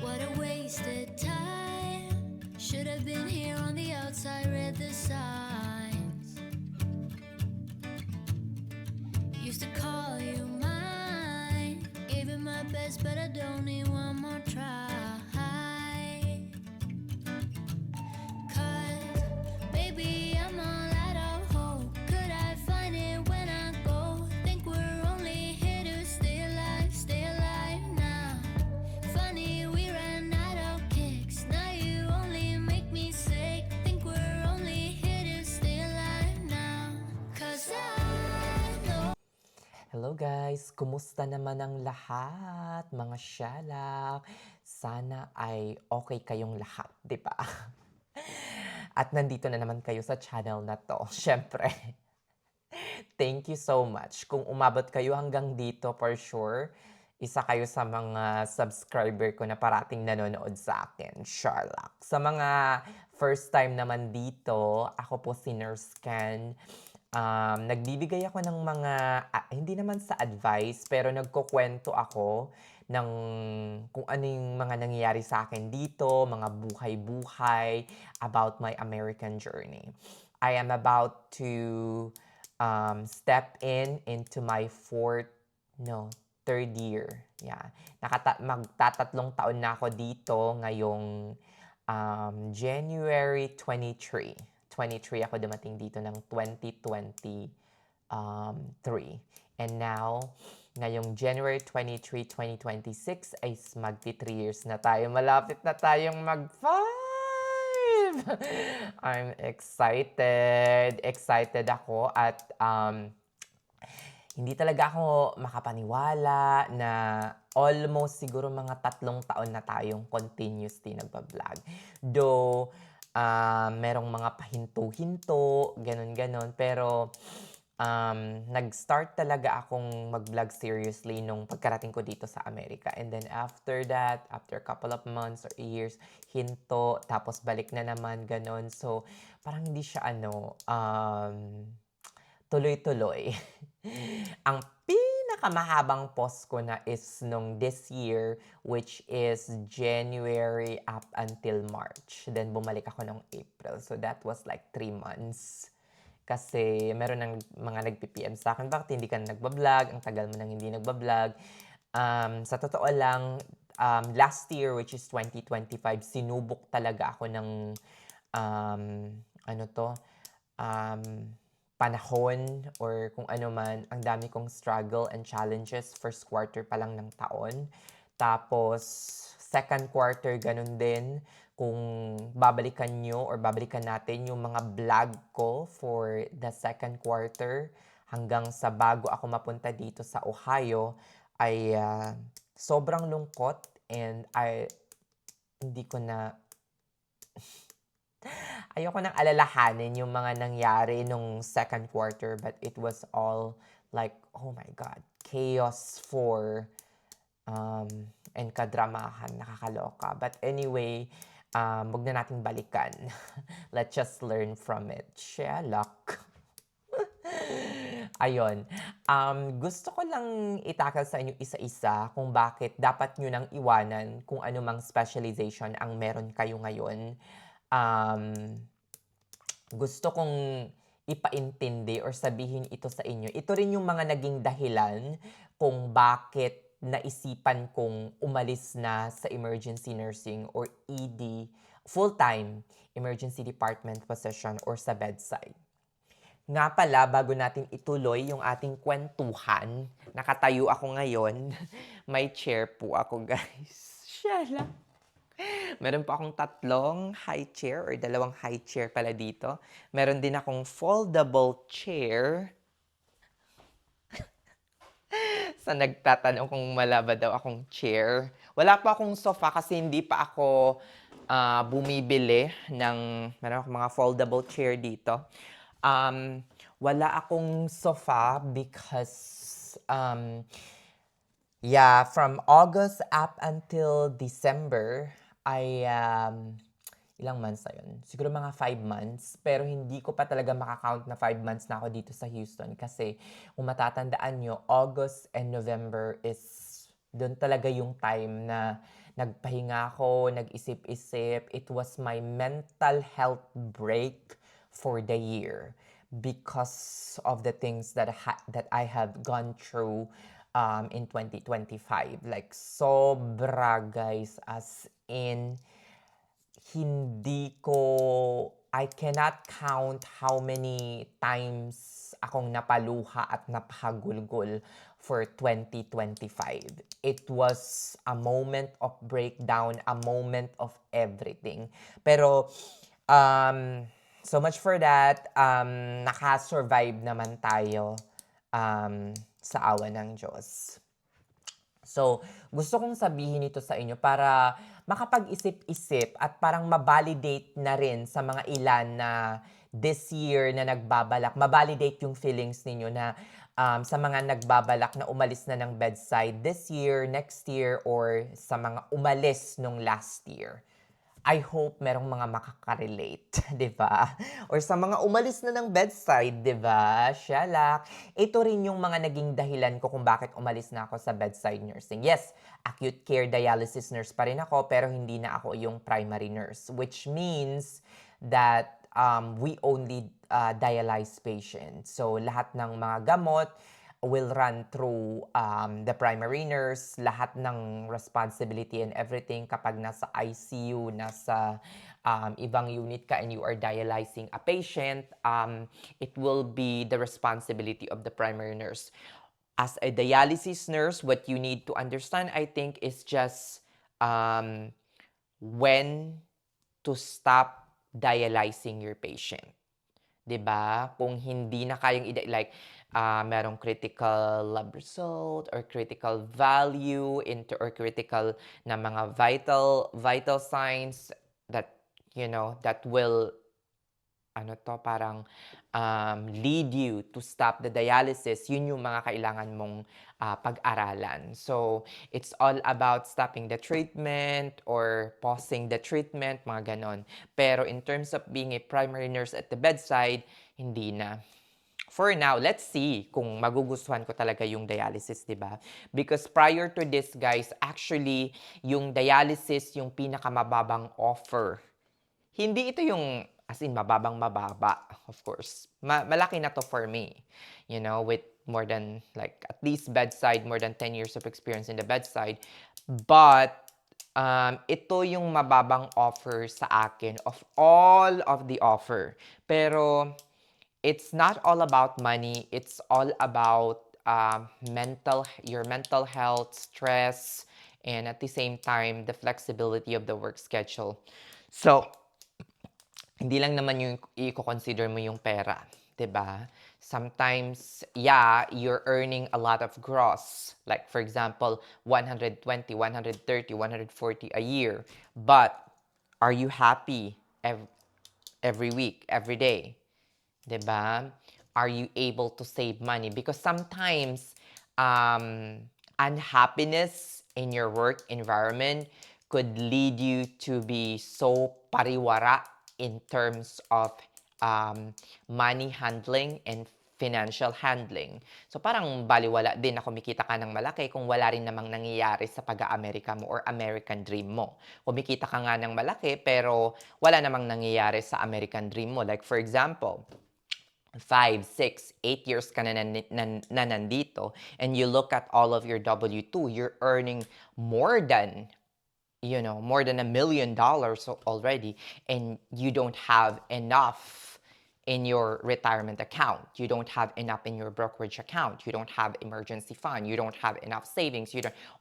What a wasted time. Should have been here on the outside, read the signs. Used to call you mine. Gave it my best, but I don't need one more try. Cause, baby, I'm all out of hope. Could I find it when I go? Think we're only here to stay alive now. Funny, we ran out of kicks. Now you only make me sick. Think we're only here to stay alive now. Cause I know. Hello guys! Kumusta naman ang lahat, mga shalak? Sana ay okay kayong lahat, di ba? At nandito na naman kayo sa channel na to. Siyempre, thank you so much. Kung umabot kayo hanggang dito, for sure, isa kayo sa mga subscriber ko na parating nanonood sa akin, Sherlock. Sa mga first time naman dito, ako po si Nurse Ken. Nagbibigay ako ng mga, hindi naman sa advice, pero nagkukwento ako ng kung ano yung mga nangyayari sa akin dito, mga buhay-buhay about my American journey. I am about to step into my third year. Yeah. Magtatatlong taon na ako dito ngayong January 23 ako dumating dito ng 2023. And now, ngayong January 23, 2026 ay magti 3 years na tayo. Malapit na tayong mag-5! I'm excited. Excited ako at hindi talaga ako makapaniwala na almost siguro mga 3 taon na tayong continuously nagba-vlog. Though, merong mga pahinto-hinto, ganun-ganon. Pero, nag-start talaga akong mag-vlog seriously nung pagkarating ko dito sa Amerika. And then after that, after a couple of months or years, hinto, tapos balik na naman, ganon. So, parang hindi siya tuloy-tuloy. Ang pinakamahabang post ko na is nung this year, which is January up until March. Then bumalik ako nung April. So that was like 3 months. Kasi meron ng mga nag-PPM sa akin, bakit hindi ka na nagbablog? Ang tagal mo nang hindi nagbablog. Sa totoo lang, last year, which is 2025, sinubok talaga ako ng panahon or kung ano man, ang dami kong struggle and challenges first quarter pa lang ng taon. Tapos, second quarter, ganun din. Kung babalikan nyo or babalikan natin yung mga vlog ko for the second quarter hanggang sa bago ako mapunta dito sa Ohio, ay sobrang lungkot and hindi ko na ayoko nang alalahanin yung mga nangyari nung second quarter, but it was all like, oh my God, chaos and kadramahan, nakakaloka. But anyway, wag na nating balikan. Let's just learn from it. Sherlock. Ayun. Gusto ko lang itakal sa inyo isa-isa kung bakit dapat nyo nang iwanan kung anumang specialization ang meron kayo ngayon. Gusto kong ipaintindi or sabihin ito sa inyo. Ito rin yung mga naging dahilan kung bakit naisipan kong umalis na sa emergency nursing or ED, full-time emergency department position or sa bedside. Nga pala, bago natin ituloy yung ating kwentuhan, nakatayo ako ngayon. May chair po ako, guys. Shala. Meron po akong 3 high chair or 2 high chair pala dito. Meron din akong foldable chair. Sa nagtatanong kung malaba daw akong chair. Wala pa akong sofa kasi hindi pa ako bumibili ng meron akong mga foldable chair dito. Wala akong sofa because from August up until December, ilang months na yun? Siguro mga 5 months. Pero hindi ko pa talaga makakount na 5 months na ako dito sa Houston. Kasi kung matatandaan nyo, August and November is doon talaga yung time na nagpahinga ako, nag-isip-isip. It was my mental health break for the year because of the things that I have gone through in 2025. Like, sobra, guys, as in, I cannot count how many times akong napaluha at napahagulgol for 2025. It was a moment of breakdown, a moment of everything. Pero, so much for that. Nakasurvive naman tayo sa awa ng Diyos. So, gusto kong sabihin ito sa inyo para makapag-isip-isip at parang ma-validate na rin sa mga ilan na this year na nagbabalak, ma-validate yung feelings ninyo na sa mga nagbabalak na umalis na ng bedside this year, next year, or sa mga umalis nung last year. I hope merong mga makaka-relate, 'di ba? Or sa mga umalis na ng bedside, 'di ba? Shalak. Ito rin yung mga naging dahilan ko kung bakit umalis na ako sa bedside nursing. Yes, acute care dialysis nurse pa rin ako, pero hindi na ako yung primary nurse, which means that we only dialyze patients. So lahat ng mga gamot will run through the primary nurse, lahat ng responsibility and everything kapag nasa ICU, nasa ibang unit ka and you are dialyzing a patient, it will be the responsibility of the primary nurse. As a dialysis nurse, what you need to understand, I think, is just when to stop dialyzing your patient. 'Di ba? Kung hindi na kayang like merong critical lab result or critical value or critical na mga vital signs that that will parang lead you to stop the dialysis. Yun yung mga kailangan mong pag-aralan. So, it's all about stopping the treatment or pausing the treatment, mga ganon. Pero in terms of being a primary nurse at the bedside, hindi na. For now, let's see kung magugustuhan ko talaga yung dialysis, di ba? Because prior to this, guys, actually, yung dialysis yung pinakamababang offer. Hindi ito yung as in mababa, of course. Malaki na to for me, with more than at least bedside, more than 10 years of experience in the bedside. But ito yung mababang offer sa akin of all of the offer. Pero it's not all about money. It's all about your mental health, stress, and at the same time, the flexibility of the work schedule. So, hindi lang naman yung i-consider mo yung pera, 'di ba? Sometimes, yeah, you're earning a lot of gross. Like, for example, 120, 130, 140 a year. But, are you happy every week, every day? 'Di ba? Are you able to save money? Because sometimes, unhappiness in your work environment could lead you to be so pariwara in terms of money handling and financial handling. So parang baliwala din na kumikita ka ng malaki kung wala rin namang nangyayari sa pag-Amerika mo or American dream mo. Kumikita ka nga ng malaki pero wala namang nangyayari sa American dream mo. Like for example, 5, 6, 8 years ka na nandito and you look at all of your W-2, you're earning more than more than $1 million already, and you don't have enough in your retirement account. You don't have enough in your brokerage account. You don't have emergency fund. You don't have enough savings.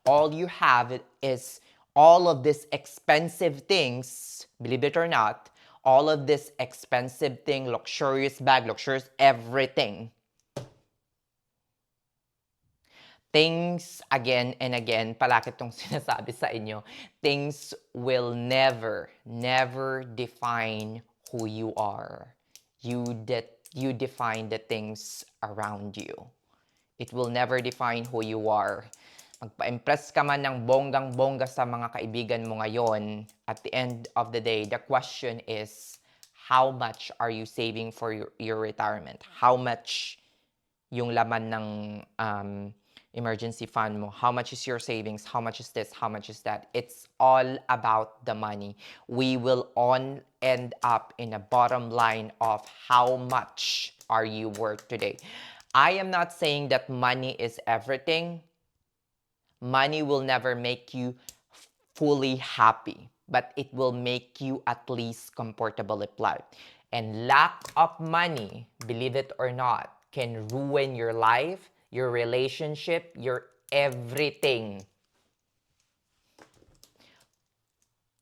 All you have is all of these expensive things, believe it or not, all of this expensive thing, luxurious bag, luxurious everything. Things, again and again, palagi itong sinasabi sa inyo, things will never define who you are. You define the things around you. It will never define who you are. Magpa-impress ka man ng bonggang-bongga sa mga kaibigan mo ngayon, at the end of the day, the question is, how much are you saving for your retirement? How much yung laman ng emergency fund mo? How much is your savings? How much is this? How much is that? It's all about the money. We will end up in a bottom line of how much are you worth today. I am not saying that money is everything. Money will never make you fully happy, but it will make you at least comfortable with life. And lack of money, believe it or not, can ruin your life, your relationship, your everything.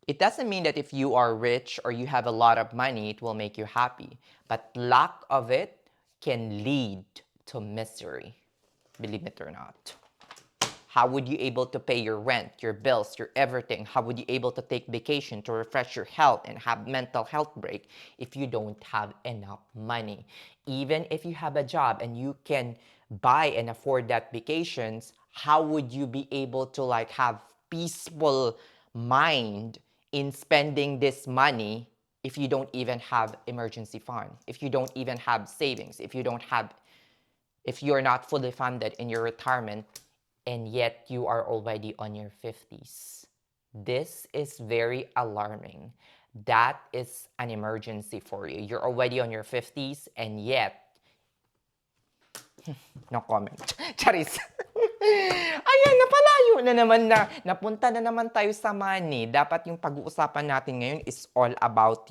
It doesn't mean that if you are rich or you have a lot of money, it will make you happy. But lack of it can lead to misery, believe it or not. How would you able to pay your rent, your bills, your everything? How would you able to take vacation to refresh your health and have mental health break if you don't have enough money? Even if you have a job and you can buy and afford that vacations, how would you be able to like have peaceful mind in spending this money if you don't even have emergency fund, if you don't even have savings, if you're not fully funded in your retirement, and yet you are already on your 50s. This is very alarming. That is an emergency for you. You're already on your 50s and yet, no comment. Charis. Ayan, napalayo na naman napunta na naman tayo sa money. Dapat yung pag-uusapan natin ngayon is all about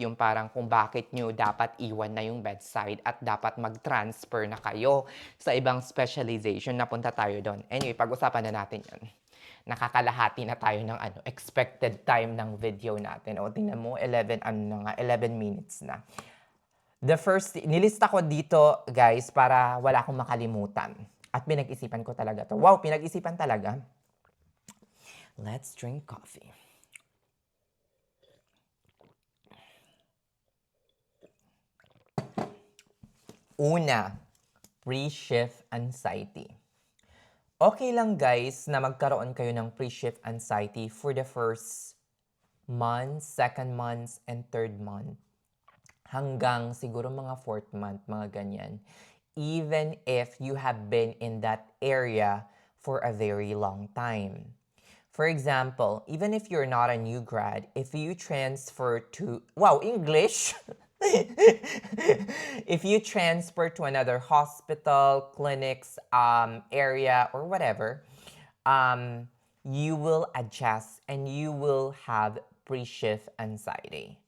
yung parang kung bakit nyo dapat iwan na yung bedside at dapat mag-transfer na kayo sa ibang specialization. Napunta tayo doon. Anyway, pag-usapan na natin yan. Nakakalahati na tayo ng expected time ng video natin. O, tingnan mo, 11 minutes na. The first, nilista ko dito, guys, para wala akong makalimutan. At pinag-isipan ko talaga to. Wow, pinag-isipan talaga. Let's drink coffee. Una, pre-shift anxiety. Okay lang, guys, na magkaroon kayo ng pre-shift anxiety for the first month, second month, and third month. Hanggang siguro mga 4th month, mga ganyan. Even if you have been in that area for a very long time. For example, even if you're not a new grad, if you transfer to, wow, English! If you transfer to another hospital, clinics, area, or whatever, you will adjust and you will have pre-shift anxiety.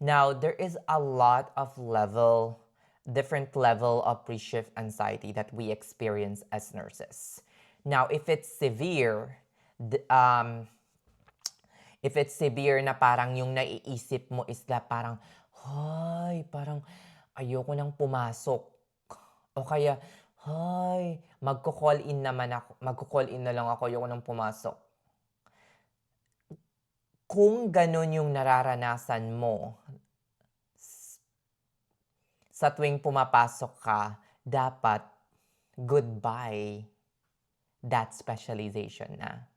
Now, there is a lot of different level of pre-shift anxiety that we experience as nurses. Now, if it's severe na parang yung naiisip mo is na parang, parang ayoko nang pumasok. O kaya, magko-call in na lang ako, ayoko nang pumasok. Kung ganun yung nararanasan mo sa tuwing pumapasok ka, dapat goodbye that specialization na.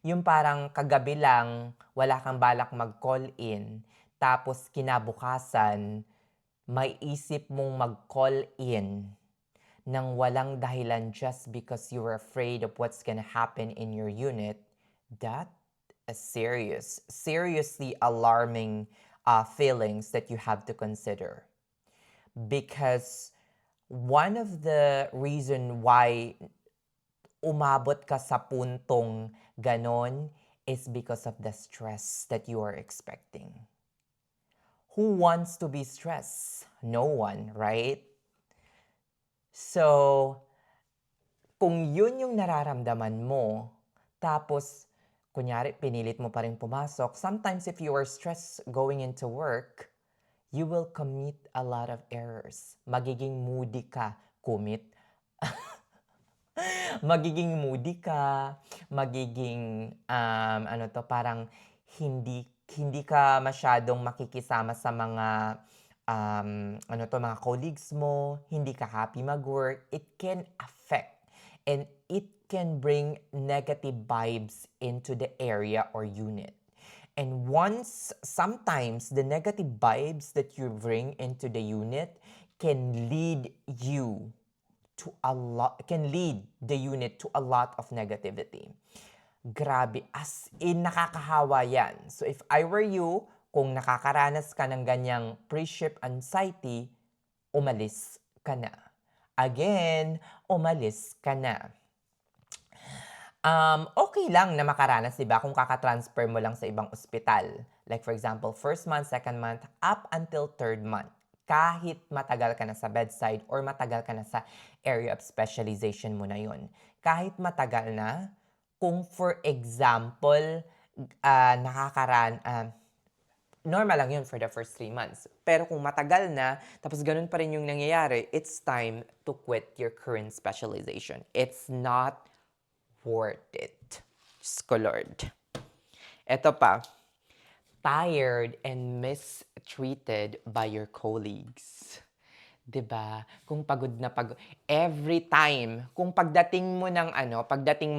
Yung parang kagabi lang, wala kang balak mag-call in, tapos kinabukasan, may isip mong mag-call in nang walang dahilan just because you were afraid of what's gonna happen in your unit, that seriously alarming feelings that you have to consider. Because one of the reason why umabot ka sa puntong ganon is because of the stress that you are expecting. Who wants to be stressed? No one, right? So, kung yun yung nararamdaman mo, tapos kunyari, pinilit mo pa rin pumasok. Sometimes if you are stressed going into work, you will commit a lot of errors. Magiging moody ka. Magiging moody ka. Magiging, parang hindi ka masyadong makikisama sa mga, mga colleagues mo. Hindi ka happy mag-work. It can affect and it can bring negative vibes into the area or unit. And sometimes the negative vibes that you bring into the unit can lead you can lead the unit to a lot of negativity. Grabe, as in nakakahawa yan. So if I were you, kung nakakaranas ka ng ganyang pre-ship anxiety, umalis ka na. Again, umalis ka na. Okay lang na makaranas, di ba? Kung kaka-transfer mo lang sa ibang ospital. Like for example, first month, second month, up until third month. Kahit matagal ka na sa bedside or matagal ka na sa area of specialization mo na yun. Kahit matagal na, kung for example, normal lang yun for the first 3 months. Pero kung matagal na, tapos ganun pa rin yung nangyayari, it's time to quit your current specialization. It's not worth it. Diyos ko Lord. Eto pa, tired and mistreated by your colleagues. 'Di ba? Kung pagod na pagod. Every time, kung pagdating mo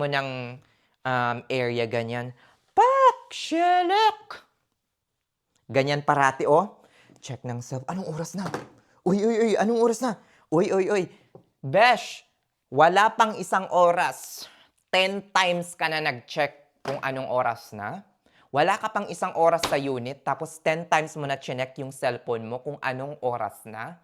ng area ganyan, pak! Shelek! Ganyan parati, oh. Check ng self. Anong oras na? Uy, anong oras na? Uy. Besh, wala pang 1 oras. 10 times ka na nag-check kung anong oras na. Wala ka pang 1 oras sa unit, tapos 10 times mo na chinek yung cellphone mo kung anong oras na.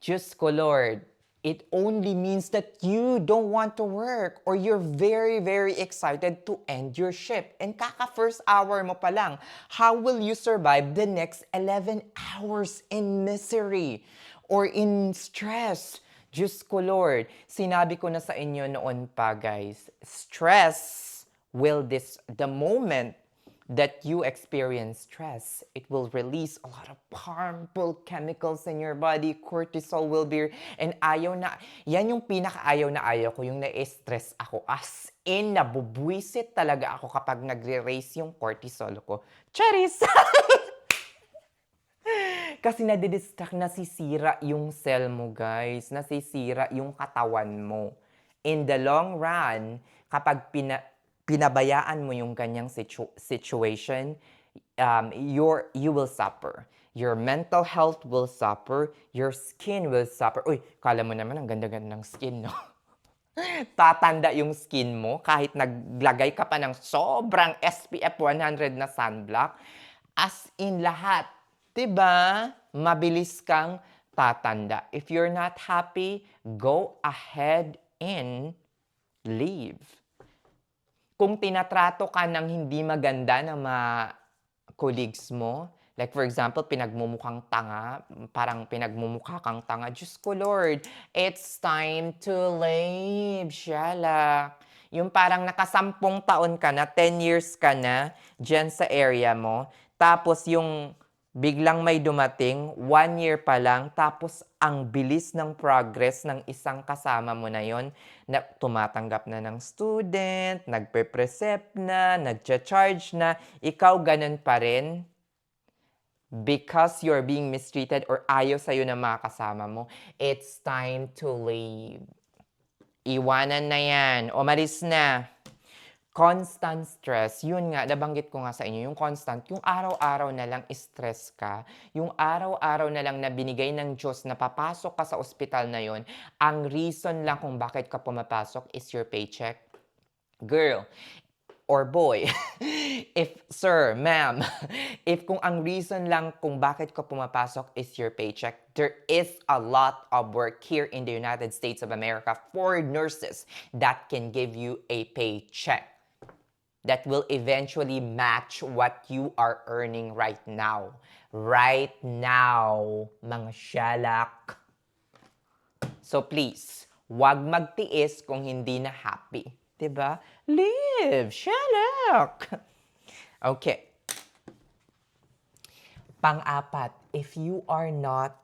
Diyos ko Lord, it only means that you don't want to work or you're very, very excited to end your shift. And kaka-first hour mo pa lang, how will you survive the next 11 hours in misery or in stress? Diyos ko Lord, sinabi ko na sa inyo noon pa guys, stress the moment that you experience stress, it will release a lot of harmful chemicals in your body. Cortisol will be, and yan yung pinaka-ayaw na ayaw ko, yung na-stress ako. As in, nabubwisit talaga ako kapag nagre-raise yung cortisol ko. Charis! Kasi nadidistract, nasisira yung cell mo, guys. Nasisira yung katawan mo. In the long run, kapag pinabayaan mo yung kanyang situation, you will suffer. Your mental health will suffer. Your skin will suffer. Uy, kala mo naman ang ganda-ganda ng skin, no? Tatanda yung skin mo kahit naglagay ka pa ng sobrang SPF 100 na sunblock. As in lahat. Diba? Mabilis kang tatanda. If you're not happy, go ahead and leave. Kung tinatrato ka ng hindi maganda ng mga colleagues mo, like for example, pinagmumukhang tanga, parang pinagmumukha kang tanga, Diyos ko Lord, it's time to leave, Shala. Yung parang nakasampung taon ka na, 10 years ka na, dyan sa area mo, tapos yung biglang may dumating, 1 year pa lang, tapos ang bilis ng progress ng isang kasama mo na yon, na tumatanggap na ng student, nagpe-precept na, nagcha-charge na, ikaw ganun pa rin. Because you're being mistreated or ayaw sa'yo ng mga kasama mo, it's time to leave. Iwanan na yan, umalis na. Constant stress, yun nga, nabanggit ko nga sa inyo, yung constant, yung araw-araw na lang stress ka, yung araw-araw na lang na binigay ng Diyos na papasok ka sa ospital na yon, ang reason lang kung bakit ka pumapasok is your paycheck. Girl, or boy, sir, ma'am, if kung ang reason lang kung bakit ka pumapasok is your paycheck, there is a lot of work here in the United States of America for nurses that can give you a paycheck that will eventually match what you are earning right now. Right now, mga shalak. So please, wag magtiis kung hindi na happy. Diba? Live! Shalak! Okay. Pang-apat, if you're not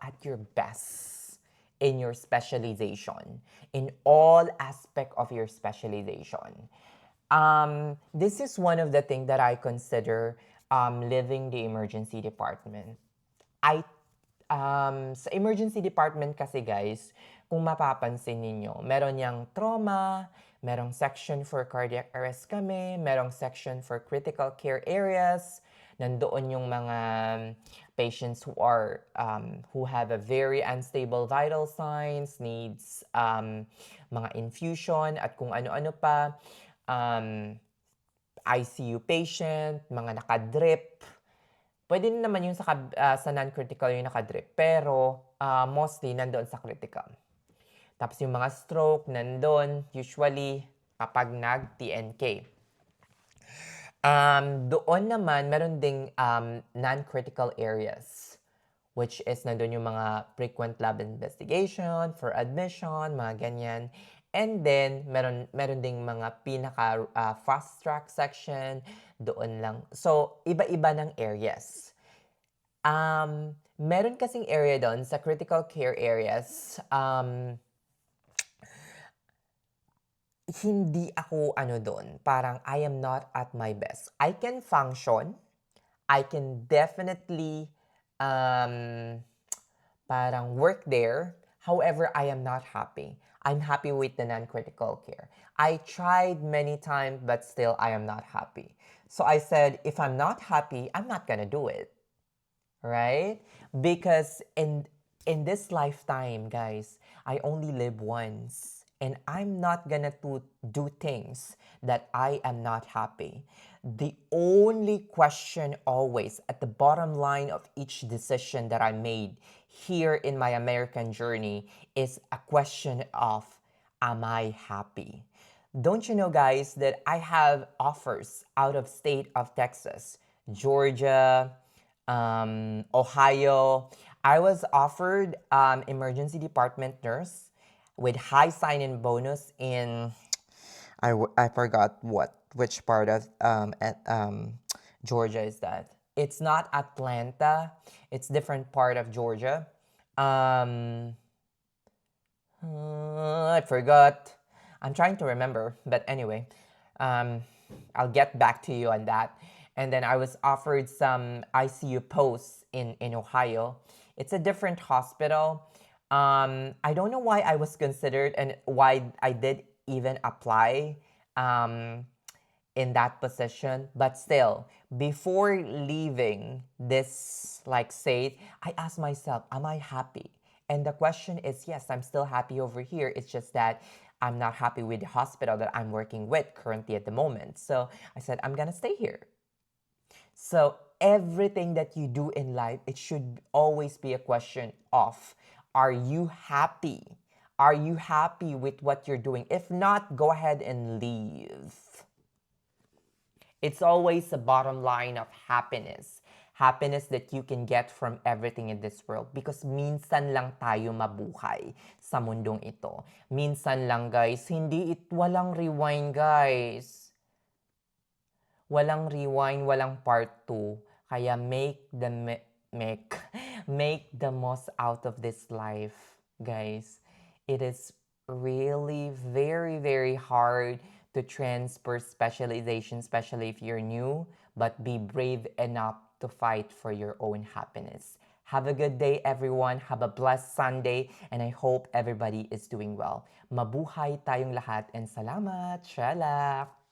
at your best in your specialization, in all aspect of your specialization, this is one of the things that I consider leaving the emergency department. Sa emergency department kasi guys, kung mapapansin ninyo, meron yang trauma, merong section for cardiac arrest kami, merong section for critical care areas, Nandoon yung mga patients who have a very unstable vital signs, needs mga infusion at kung ano-ano pa. ICU patient, mga nakadrip. Pwede din naman yung sa non-critical yung nakadrip, pero mostly nandoon sa critical. Tapos yung mga stroke, nandoon usually kapag nag-TNK. Doon naman, meron ding non-critical areas, which is nandun yung mga frequent lab investigation for admission, mga ganyan. And then, meron ding mga pinaka fast track section, doon lang. So, iba-iba ng areas. Meron kasing area doon sa critical care areas, hindi ako doon, parang I am not at my best. I can function, I can definitely parang work there. However, I am not happy. I'm happy with the non-critical care. I tried many times, but still I am not happy. So I said, if I'm not happy, I'm not gonna do it. Right? Because in this lifetime, guys, I only live once. And I'm not gonna do things that I am not happy. The only question always at the bottom line of each decision that I made here in my American journey is a question of, am I happy? Don't you know, guys, that I have offers out of state of Texas, Georgia, Ohio. I was offered emergency department nurse with high sign-in bonus in I forgot which part of Georgia is that. It's not Atlanta. It's different part of Georgia. I forgot. I'm trying to remember, but anyway, I'll get back to you on that. And then I was offered some ICU posts in Ohio. It's a different hospital. I don't know why I was considered and why I did even apply in that position, but still, before leaving this state, I asked myself, am I happy? And the question is, yes, I'm still happy over here. It's just that I'm not happy with the hospital that I'm working with currently at the moment. So I said, I'm gonna stay here. So everything that you do in life, it should always be a question of, are you happy? Are you happy with what you're doing? If not, go ahead and leave. It's always the bottom line of happiness. Happiness that you can get from everything in this world. Because minsan lang tayo mabuhay sa mundong ito. Minsan lang, guys. Walang rewind, guys. Walang rewind, walang part 2. Kaya make the most out of this life, guys. It is really very, very hard to transfer specialization, especially if you're new, but be brave enough to fight for your own happiness. Have a good day, everyone. Have a blessed Sunday, and I hope everybody is doing well. Mabuhay tayong lahat, and salamat. Shalak!